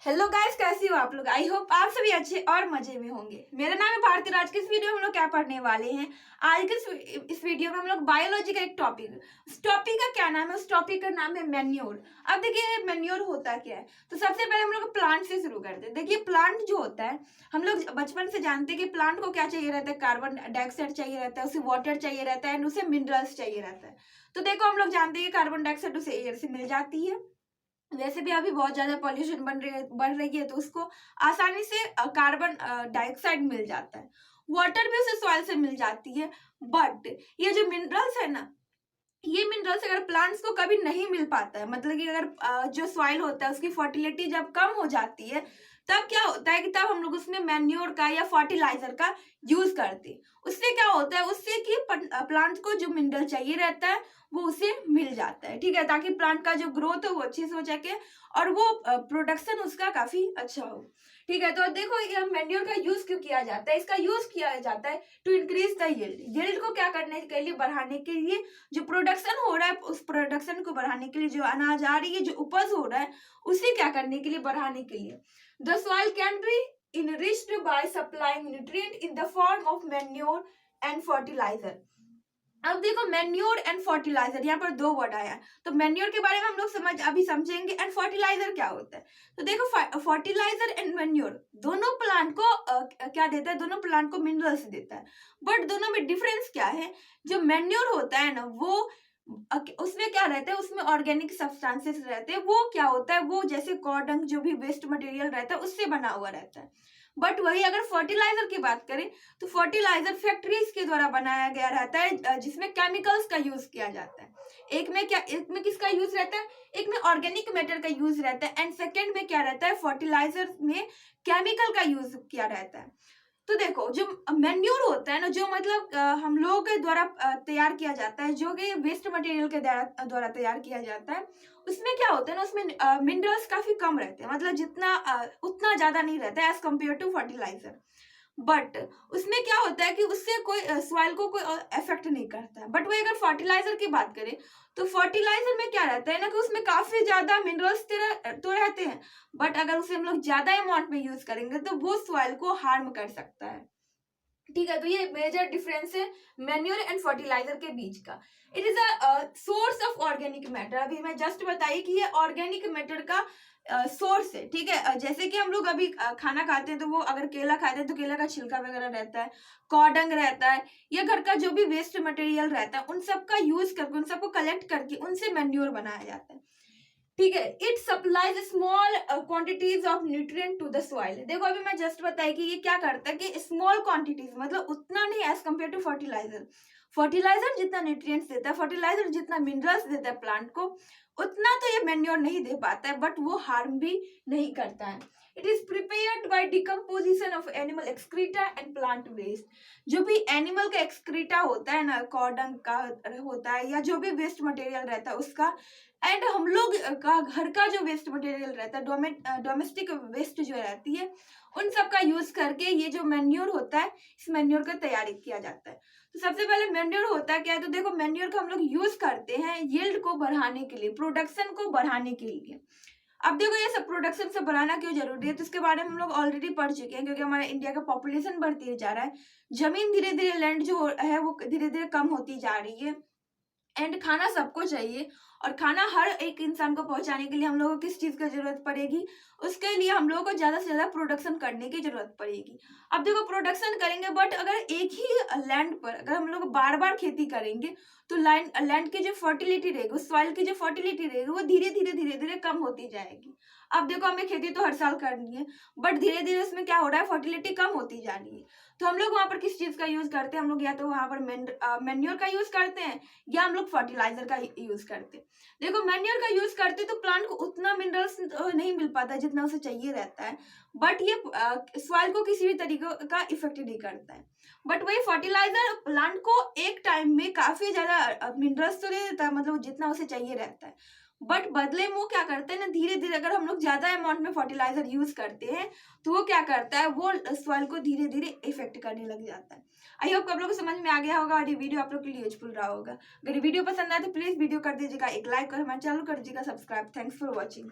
Hello guys, कैसी हो आप लोग। आई होप आप सभी अच्छे और मजे में होंगे। मेरा नाम है भारती। आज के इस वीडियो में हम लोग क्या पढ़ने वाले हैं। आज के इस वीडियो में हम लोग बायोलॉजी का एक टॉपिक, उस टॉपिक का क्या नाम है, उस टॉपिक का नाम है मैन्योर। अब देखिए मैन्योर होता क्या है। तो सबसे पहले हम लोग प्लांट से शुरू करते हैं। देखिए प्लांट जो होता है, हम लोग बचपन से जानते हैं कि प्लांट को क्या चाहिए रहता है, कार्बन डाइऑक्साइड चाहिए रहता है, उसे वाटर चाहिए रहता है एंड उसे मिनरल्स चाहिए रहता है। तो देखो हम लोग जानते हैं कि कार्बन डाइऑक्साइड उसे एयर से मिल जाती है। वैसे भी अभी बहुत ज्यादा पॉल्यूशन बढ़ रही है, तो उसको आसानी से कार्बन डाइऑक्साइड मिल जाता है। वाटर भी उसे सॉइल से मिल जाती है। बट ये जो मिनरल्स है ना, ये मिनरल्स अगर प्लांट्स को कभी नहीं मिल पाता है, मतलब कि अगर जो सॉइल होता है उसकी फर्टिलिटी जब कम हो जाती है, तब क्या होता है कि तब हम लोग उसमें मैन्योर का या फर्टिलाइजर का यूज करते हैं। उससे क्या होता है, उससे कि प्लांट को जो मिनरल चाहिए रहता है वो उसे मिल जाता है, ठीक है, ताकि प्लांट का जो ग्रोथ है वो अच्छे से हो सके और वो प्रोडक्शन उसका काफी अच्छा हो। ठीक है, तो देखो ये मैन्योर का यूज क्यों किया जाता है। इसका यूज किया जाता है to increase the yield. Yield को क्या करने के लिए, बढ़ाने के लिए। जो प्रोडक्शन हो रहा है उस प्रोडक्शन को बढ़ाने के लिए, जो अनाज आ रही है, जो उपज हो रहा है उसे क्या करने के लिए, बढ़ाने के लिए। The soil can be enriched by supplying nutrient in the form of manure and fertilizer। अब देखो मैन्योर एंड फर्टिलाइजर, यहाँ पर दो वर्ड आया है। तो मैन्योर के बारे में हम लोग अभी समझेंगे एंड फर्टिलाइजर क्या होता है। तो देखो फर्टिलाइजर एंड मैन्योर दोनों प्लांट को क्या देता है, दोनों प्लांट को मिनरल्स देता है। बट दोनों में डिफरेंस क्या है। जो मैन्योर होता है ना, वो उसमें क्या रहता है, उसमें ऑर्गेनिक सब्सटेंसेस रहते हैं। वो क्या होता है, वो जैसे कॉर्डंग जो भी वेस्ट मटेरियल रहता है उससे बना हुआ रहता है। बट वही अगर फर्टिलाइजर की बात करें तो फर्टिलाइजर फैक्ट्रीज के द्वारा बनाया गया रहता है, जिसमें केमिकल्स का यूज किया जाता है। एक में किसका यूज रहता है, एक में ऑर्गेनिक मैटर का यूज रहता है एंड सेकेंड में क्या रहता है, फर्टिलाइजर में केमिकल का यूज किया रहता है। तो देखो जो मैन्योर होता है ना, जो मतलब हम लोगों के द्वारा तैयार किया जाता है, जो कि वेस्ट मटेरियल के द्वारा तैयार किया जाता है, उसमें क्या होता है ना, उसमें मिनरल्स काफी कम रहते हैं। मतलब जितना उतना ज्यादा नहीं रहता है as compared to fertiliser. But उसमें क्या होता है कि उससे कोई सॉइल को कोई इफेक्ट नहीं करता है। बट वही अगर फर्टिलाइजर की बात करें तो फर्टिलाइजर में क्या रहता है ना, कि उसमें काफी ज्यादा मिनरल्स तो रहते हैं। बट अगर उसे हम लोग ज्यादा अमाउंट में यूज करेंगे तो वो सॉइल को हार्म कर सकता है। ठीक है, तो ये मेजर डिफरेंस है मैन्योर एंड फर्टिलाइजर के बीच का। It is a source of organic matter. अभी मैं जस्ट बताई कि ये ऑर्गेनिक मैटर का सोर्स है। ठीक है, जैसे कि हम लोग अभी खाना खाते हैं तो वो अगर केला खाते हैं तो केला का छिलका वगैरह रहता है, कॉर्डंग रहता है, या घर का जो भी वेस्ट मटेरियल रहता है उन सब का यूज करके, उन सबको कलेक्ट करके उनसे मैन्योर बनाया जाता है। ठीक है, it supplies small quantities of nutrient to the soil. देखो अभी मैं जस्ट बताई कि ये क्या करता है कि स्मॉल क्वांटिटीज, मतलब उतना नहीं as compared to fertiliser. Fertiliser जितना न्यूट्रिएंट्स देता है, फर्टिलाइजर जितना मिनरल्स देता है प्लांट को, उतना तो ये मैन्योर नहीं दे पाता है, बट वो हार्म भी नहीं करता है। It is prepared by decomposition of animal excreta and plant waste. जो भी एनिमल का एक्सक्रीटा होता है ना, कॉर्डन का होता है, या जो भी वेस्ट मटेरियल रहता है उसका, एंड हम लोग का घर का जो वेस्ट मटेरियल रहता है, डोमेस्टिक वेस्ट जो रहती है, उन सब का यूज करके ये जो मैन्योर होता है, इस मैन्योर का तैयारी किया जाता है। तो सबसे पहले मैन्योर होता क्या है, तो देखो मैन्योर का हम लोग यूज करते हैं यील्ड को बढ़ाने के लिए, प्रोडक्शन को बढ़ाने के लिए। अब देखो ये सब प्रोडक्शन से बढ़ाना क्यों जरूरी है, तो इसके बारे में हम लोग ऑलरेडी पढ़ चुके हैं। क्योंकि हमारे इंडिया का पॉपुलेशन बढ़ती जा रहा है, जमीन धीरे धीरे, लैंड जो है वो धीरे धीरे कम होती जा रही है, एंड खाना सबको चाहिए। और खाना हर एक इंसान को पहुंचाने के लिए हम लोगों को किस चीज की जरूरत पड़ेगी, उसके लिए हम लोगों को ज्यादा से ज्यादा प्रोडक्शन करने की जरूरत पड़ेगी। अब देखो प्रोडक्शन करेंगे, बट अगर एक ही लैंड पर अगर हम लोग बार बार खेती करेंगे तो लैंड की जो फर्टिलिटी रहेगी, उस सॉइल की जो फर्टिलिटी रहेगी, वो धीरे धीरे कम होती जाएगी। अब देखो हमें खेती तो हर साल करनी है, बट धीरे धीरे उसमें क्या हो रहा है, फर्टिलिटी कम होती जा रही है। तो हम लोग वहां पर किस चीज का यूज करते हैं, हम लोग या तो वहां पर मैन्योर का यूज करते हैं, या हम लोग फर्टिलाइजर का यूज करते हैं। देखो मैन्योर का यूज करते तो प्लांट को उतना मिनरल्स नहीं मिल पाता जितना उसे चाहिए रहता है, बट ये सॉइल को किसी भी तरीके का इफेक्ट नहीं करता है। बट वही फर्टिलाइजर प्लांट को एक टाइम में काफी ज्यादा मिनरल्स तो दे देता है, मतलब जितना उसे चाहिए रहता है। बट बदले में वो क्या करते हैं ना, धीरे धीरे अगर हम लोग ज्यादा अमाउंट में फर्टिलाइजर यूज करते हैं तो वो क्या करता है, वो सॉइल को धीरे धीरे इफेक्ट करने लग जाता है। आई होप आप लोग को समझ में आ गया होगा और ये वीडियो आप लोग के लिए यूजफुल रहा होगा। अगर ये वीडियो पसंद आए तो प्लीज वीडियो कर दीजिएगा एक लाइक और हमारे चैनल कर दीजिएगा सब्सक्राइब। Thanks for watching.